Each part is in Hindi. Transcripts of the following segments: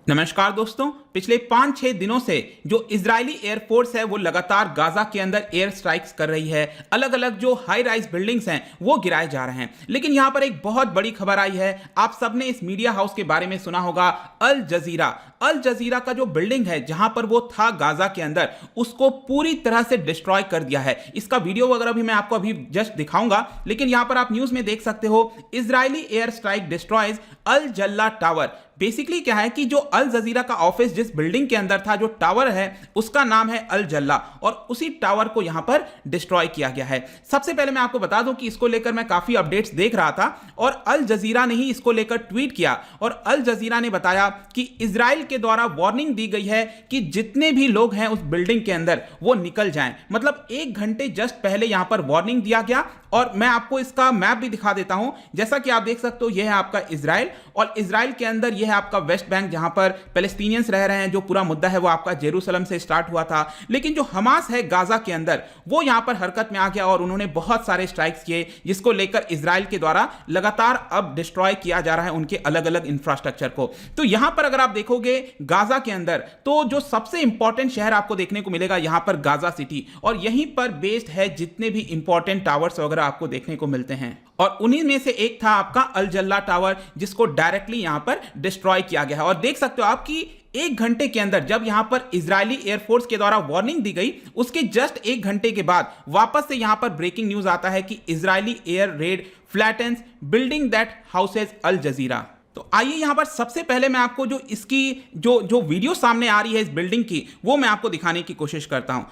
नमस्कार दोस्तों, पिछले 5-6 दिनों से जो इजरायली एयरफोर्स है वो लगातार गाजा के अंदर एयर स्ट्राइक्स कर रही है। अलग अलग जो हाई राइज बिल्डिंग्स हैं वो गिराए जा रहे हैं। लेकिन यहां पर एक बहुत बड़ी खबर आई है। आप सबने इस मीडिया हाउस के बारे में सुना होगा, अल जजीरा। अल जजीरा का जो बिल्डिंग है जहां पर वो था गाजा के अंदर, उसको पूरी तरह से डिस्ट्रॉय कर दिया है। इसका वीडियो वगैरह भी मैं आपको अभी जस्ट दिखाऊंगा, लेकिन यहां पर आप न्यूज में देख सकते हो, इजरायली एयर स्ट्राइक डिस्ट्रॉयज अल जल्ला टावर। बेसिकली क्या है कि जो अल जजीरा का ऑफिस जिस बिल्डिंग के अंदर था, जो टावर है उसका नाम है अल जल्ला, और उसी टावर को यहां पर डिस्ट्रॉय किया गया है। सबसे पहले मैं आपको बता दूं कि इसको लेकर मैं काफी अपडेट्स देख रहा था और अल जजीरा ने ही इसको लेकर ट्वीट किया और अल जजीरा ने बताया कि इजराइल के द्वारा वार्निंग दी गई है कि जितने भी लोग हैं उस बिल्डिंग के अंदर वो निकल जाएं। मतलब 1 घंटे जस्ट पहले यहां पर वार्निंग दिया गया। और मैं आपको इसका मैप भी दिखा देता हूं। जैसा कि आप देख सकते हो, यह है आपका इजराइल, और इजराइल के अंदर यह है आपका वेस्ट बैंक जहां पर पैलेस्टीनियंस रह रहे हैं। जो पूरा मुद्दा है वो आपका जेरूसलम से स्टार्ट हुआ था, लेकिन जो हमास है गाजा के अंदर, वो यहां पर हरकत में आ गया और उन्होंने बहुत सारे स्ट्राइक्स किए, जिसको लेकर इजराइल के द्वारा लगातार अब डिस्ट्रॉय किया जा रहा है उनके अलग अलग इंफ्रास्ट्रक्चर को। तो यहां पर अगर आप देखोगे गाजा के अंदर, तो जो सबसे इंपॉर्टेंट शहर आपको देखने को मिलेगा यहां पर गाजा सिटी, और यहीं पर बेस्ड है जितने भी इंपॉर्टेंट टावर्स वगैरह आपको देखने को मिलते हैं। और उन्हीं में से एक था आपका अल जल्ला टावर, जिसको डायरेक्टली यहां पर डिस्ट्रॉय किया गया है। और देख सकते हो आप कि 1 घंटे के अंदर जब यहां पर इजरायली एयरफोर्स के द्वारा वार्निंग दी गई, उसके जस्ट 1 घंटे के बाद वापस से यहां पर ब्रेकिंग न्यूज आता है कि इजरायली air raid flattens building that houses Al Jazeera. तो आइए यहां पर सबसे पहले मैं आपको जो इसकी जो वीडियो सामने आ रही है इस बिल्डिंग की, वो मैं आपको दिखाने की कोशिश करता हूं।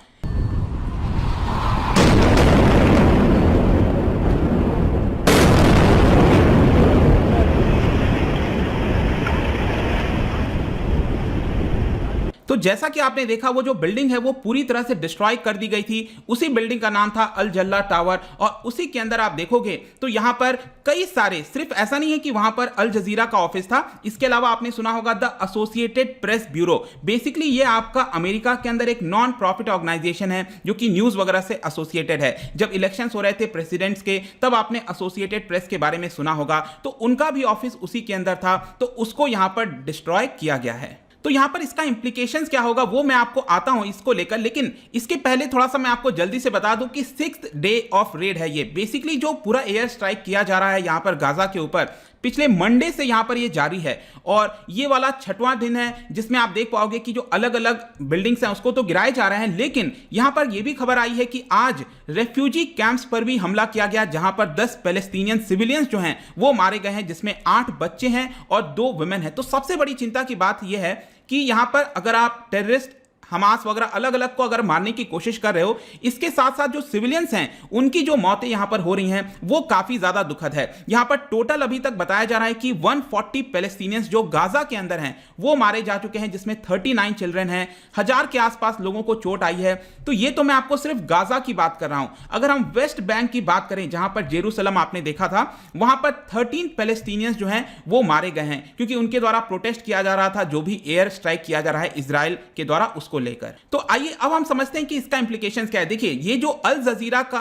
तो जैसा कि आपने देखा, वो जो बिल्डिंग है वो पूरी तरह से डिस्ट्रॉय कर दी गई थी। उसी बिल्डिंग का नाम था अल जल्ला टावर, और उसी के अंदर आप देखोगे तो यहां पर कई सारे, सिर्फ ऐसा नहीं है कि वहां पर अल जजीरा का ऑफिस था, इसके अलावा आपने सुना होगा the associated press bureau. Basically ये आपका अमेरिका के अंदर एक नॉन प्रॉफिट ऑर्गेनाइजेशन है जो कि न्यूज वगैरह से एसोसिएटेड है। जब इलेक्शंस हो रहे थे प्रेसिडेंट्स के, तब आपने एसोसिएटेड प्रेस के बारे में सुना होगा, तो उनका भी ऑफिस उसी के अंदर था, तो उसको यहां पर डिस्ट्रॉय किया गया है। तो यहां पर इसका इंप्लीकेशंस क्या होगा वो मैं आपको आता हूं इसको लेकर, लेकिन इसके पहले थोड़ा सा मैं आपको जल्दी से बता दूं कि 6th डे ऑफ रेड है ये। बेसिकली जो पूरा एयर स्ट्राइक किया जा रहा है यहां पर गाजा के ऊपर, पिछले मंडे से यहां पर ये जारी है, और ये वाला 6वां दिन है जिसमें आप देख पाओगे कि जो अलग अलग बिल्डिंग्स हैं उसको तो गिराए जा रहे हैं, लेकिन यहां पर यह भी खबर आई है कि आज रेफ्यूजी कैंप्स पर भी हमला किया गया, जहां पर 10 पैलेस्टीनियन सिविलियंस जो हैं वो मारे गए हैं, जिसमें 8 बच्चे हैं और 2 वुमेन हैं। तो सबसे बड़ी चिंता की बात यह है कि यहां पर अगर आप टेररिस्ट हमास वगैरह अलग अलग को अगर मारने की कोशिश कर रहे हो, इसके साथ साथ जो सिविलियंस हैं उनकी जो मौतें यहां पर हो रही हैं वो काफी ज्यादा दुखद है। यहां पर टोटल अभी तक बताया जा रहा है कि 140 पैलेस्टीनियंस जो गाजा के अंदर हैं वो मारे जा चुके हैं, जिसमें 39 चिल्ड्रन हैं, 1000 के आसपास लोगों को चोट आई है। तो ये तो मैं आपको सिर्फ गाजा की बात कर रहा हूं। अगर हम वेस्ट बैंक की बात करें, जहां पर जेरूसलम आपने देखा था, वहां पर 13 पैलेस्टीनियंस जो हैं वो मारे गए हैं, क्योंकि उनके द्वारा प्रोटेस्ट किया जा रहा था जो भी एयर स्ट्राइक किया जा रहा है इजराइल के द्वारा उसको लेकर। तो आइए अब हम समझते हैं कि इसका इंप्लीकेशंस क्या है। देखिए, ये जो अल जजीरा का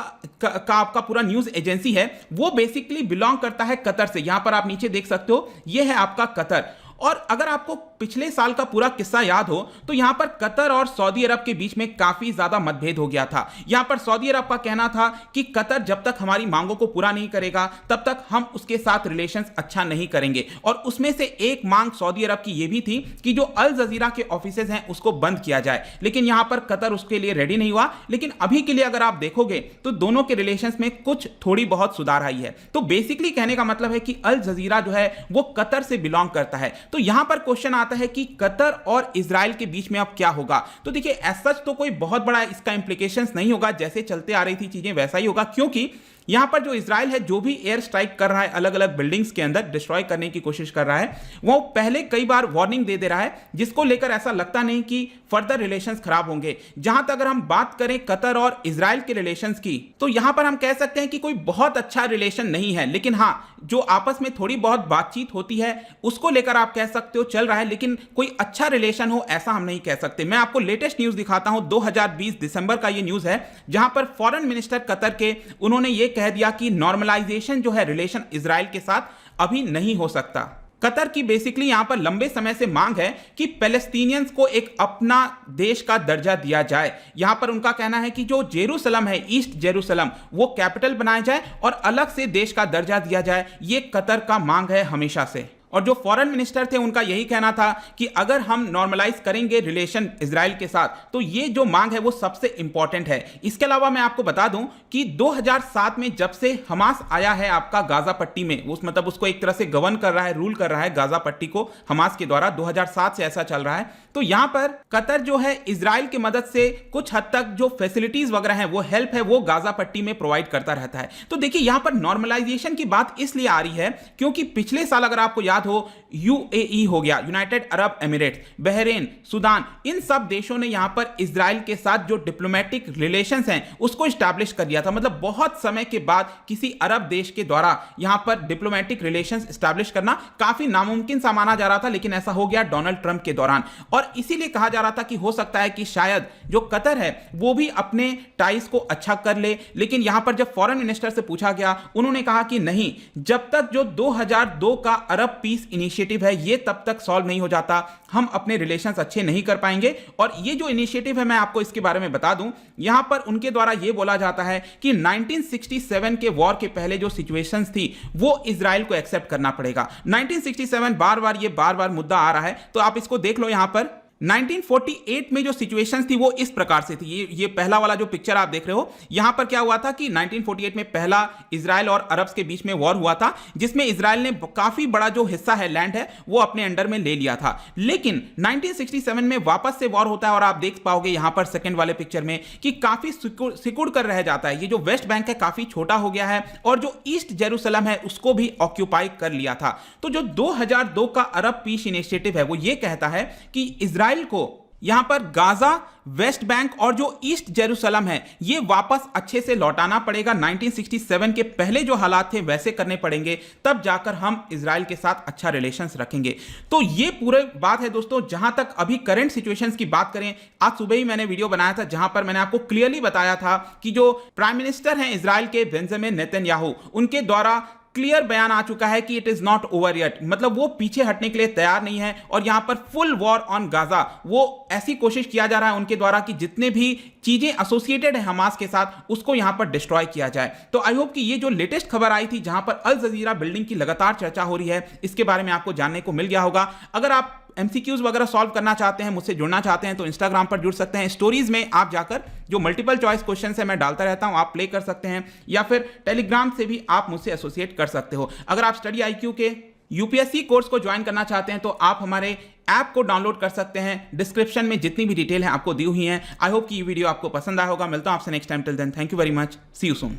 आपका पूरा न्यूज एजेंसी है वो बेसिकली बिलोंग करता है कतर से। यहां पर आप नीचे देख सकते हो, ये है आपका कतर। और अगर आपको पिछले साल का पूरा किस्सा याद हो, तो यहां पर कतर और सऊदी अरब के बीच में काफी ज्यादा मतभेद हो गया था। यहां पर सऊदी अरब का कहना था कि कतर जब तक हमारी मांगों को पूरा नहीं करेगा तब तक हम उसके साथ रिलेशंस अच्छा नहीं करेंगे, और उसमें से एक मांग सऊदी अरब की यह भी थी कि जो अल जजीरा के ऑफिसेज हैं उसको बंद किया जाए, लेकिन यहां पर कतर उसके लिए रेडी नहीं हुआ। लेकिन अभी के लिए अगर आप देखोगे तो दोनों के रिलेशंस में कुछ थोड़ी बहुत सुधार आई है। तो बेसिकली कहने का मतलब है कि अल जजीरा जो है वो कतर से बिलोंग करता है। तो यहां पर क्वेश्चन आता है कि कतर और इजराइल के बीच में अब क्या होगा। तो देखिए, एज सच तो कोई बहुत बड़ा इसका इंप्लीकेशंस नहीं होगा, जैसे चलते आ रही थी चीजें वैसा ही होगा, क्योंकि यहां पर जो इजराइल है जो भी एयर स्ट्राइक कर रहा है अलग अलग बिल्डिंग्स के अंदर डिस्ट्रॉय करने की कोशिश कर रहा है, वो पहले कई बार वार्निंग दे रहा है, जिसको लेकर ऐसा लगता नहीं कि फर्दर रिलेशंस खराब होंगे। जहां तक अगर हम बात करें कतर और इजराइल के रिलेशंस की, तो यहां पर हम कह सकते हैं कि कोई बहुत अच्छा रिलेशन नहीं है, लेकिन हां, जो आपस में थोड़ी बहुत बातचीत होती है उसको लेकर आप कह सकते हो चल रहा है, लेकिन कोई अच्छा रिलेशन हो ऐसा हम नहीं कह सकते। मैं आपको लेटेस्ट न्यूज दिखाता हूं, 2020 दिसंबर का ये न्यूज है, जहां पर फॉरेन मिनिस्टर कतर के, उन्होंने ये कह दिया कि नॉर्मलाइजेशन जो है रिलेशन इजराइल के साथ अभी नहीं हो सकता। कतर की बेसिकली यहां पर लंबे समय से मांग है कि पैलेस्टीनियंस को एक अपना देश का दर्जा दिया जाए। यहां पर उनका कहना है कि जो जेरूसलम है, ईस्ट जेरूसलम, वो कैपिटल बनाया जाए और अलग से देश का दर्जा दिया जाए। ये कतर का मांग है हमेशा से। और जो फॉरेन मिनिस्टर थे उनका यही कहना था कि अगर हम नॉर्मलाइज करेंगे रिलेशन इजराइल के साथ तो ये जो मांग है वो सबसे इंपॉर्टेंट है। इसके अलावा मैं आपको बता दूं कि 2007 में जब से हमास आया है आपका गाजा पट्टी में, मतलब उसको एक तरह से गवर्न कर रहा है, रूल कर रहा है गाजा पट्टी को हमास के द्वारा, 2007 से ऐसा चल रहा है। तो यहां पर कतर जो है इजराइल की मदद से कुछ हद तक जो फैसिलिटीज वगैरह है, वो हेल्प है, वो गाजा पट्टी में प्रोवाइड करता रहता है। तो देखिए यहां पर नॉर्मलाइजेशन की बात इसलिए आ रही है क्योंकि पिछले साल अगर आपको याद हो, यूएई हो गया, United Arab Emirates, Bahrain, Sudan, इन सब देशों ने यहां पर इजराइल के साथ जो डिप्लोमेटिक रिलेशंस हैं उसको स्टैब्लिश कर दिया था। मतलब बहुत समय के बाद किसी अरब देश के द्वारा यहां पर डिप्लोमेटिक रिलेशंस स्टैब्लिश करना काफी नामुमकिन सा माना जा रहा था, लेकिन ऐसा हो गया डोनाल्ड ट्रंप के दौरान। और इसीलिए कहा जा रहा था कि हो सकता है कि शायद जो कतर है वो भी अपने टाइज को अच्छा कर ले। लेकिन यहां पर जब फॉरेन मिनिस्टर से पूछा गया, उन्होंने कहा कि नहीं, जब तक जो 2002 का अरब पीस इनिशिएटिव है ये तब तक सॉल्व नहीं हो जाता, हम अपने रिलेशंस अच्छे नहीं कर पाएंगे। और ये जो इनिशिएटिव है मैं आपको इसके बारे में बता दूं, यहां पर उनके द्वारा ये बोला जाता है कि 1967 के वॉर के पहले जो सिचुएशंस थी वो इजराइल को एक्सेप्ट करना पड़ेगा। 1967 बार बार मुद्दा आ रहा है, तो आप इसको देख लो। यहां पर 1948 में जो सिचुएशंस थी वो इस प्रकार से थी। ये पहला वाला जो पिक्चर आप देख रहे हो, यहां पर क्या हुआ था कि 1948 में पहला इजराइल और अरब्स के बीच में वॉर हुआ था, जिसमें इजराइल ने काफी बड़ा जो हिस्सा है, लैंड है, वो अपने अंडर में ले लिया था। लेकिन 1967 में वापस से वॉर होता है और आप देख पाओगे यहां पर सेकंड वाले पिक्चर में कि काफी सिकुड़ कर रह जाता है। ये जो वेस्ट बैंक है काफी छोटा हो गया है और जो ईस्ट जेरूसलम है उसको भी ऑक्यूपाई कर लिया था। तो जो 2002 का अरब पीस इनिशिएटिव है वो ये कहता है कि इजराइल को यहां पर गाजा, वेस्ट बैंक और जो ईस्ट जेरूसलम है ये वापस अच्छे से लौटाना पड़ेगा। 1967 के पहले जो हालात थे वैसे करने पड़ेंगे, तब जाकर हम इजराइल के साथ अच्छा रिलेशंस रखेंगे। तो ये पूरे बात है दोस्तों। जहां तक अभी करंट सिचुएशंस की बात करें, आज सुबह ही मैंने वीडियो बनाया था जहां पर मैंने आपको क्लियरली बताया था कि जो प्राइम मिनिस्टर हैं इजराइल के, बेंजामिन नेतन्याहू, उनके द्वारा क्लियर बयान आ चुका है कि it is not over yet, मतलब वो पीछे हटने के लिए तैयार नहीं है। और यहां पर फुल वॉर ऑन गाजा, वो ऐसी कोशिश किया जा रहा है उनके द्वारा कि जितने भी चीजें एसोसिएटेड है हमास के साथ उसको यहां पर डिस्ट्रॉय किया जाए। तो आई होप कि ये जो लेटेस्ट खबर आई थी जहां पर अल जजीरा बिल्डिंग की लगातार चर्चा हो रही है, इसके बारे में आपको जानने को मिल गया होगा। अगर आप एमसीक्यूज वगैरह सॉल्व करना चाहते हैं, मुझसे जुड़ना चाहते हैं, तो इंस्टाग्राम पर जुड़ सकते हैं। स्टोरीज में आप जाकर जो मल्टीपल चॉइस क्वेश्चन है मैं डालता रहता हूं, आप प्ले कर सकते हैं, या फिर टेलीग्राम से भी आप मुझसे एसोसिएट कर सकते हो। अगर आप स्टडी आईक्यू के यूपीएससी कोर्स को ज्वाइन करना चाहते हैं तो आप हमारे ऐप को डाउनलोड कर सकते हैं। डिस्क्रिप्शन में जितनी भी डिटेल है आपको दी हुई है। आई होप कि ये वीडियो आपको पसंद आया होगा। मिलता हूं आपसे next time. Till then, thank you very much, see you soon.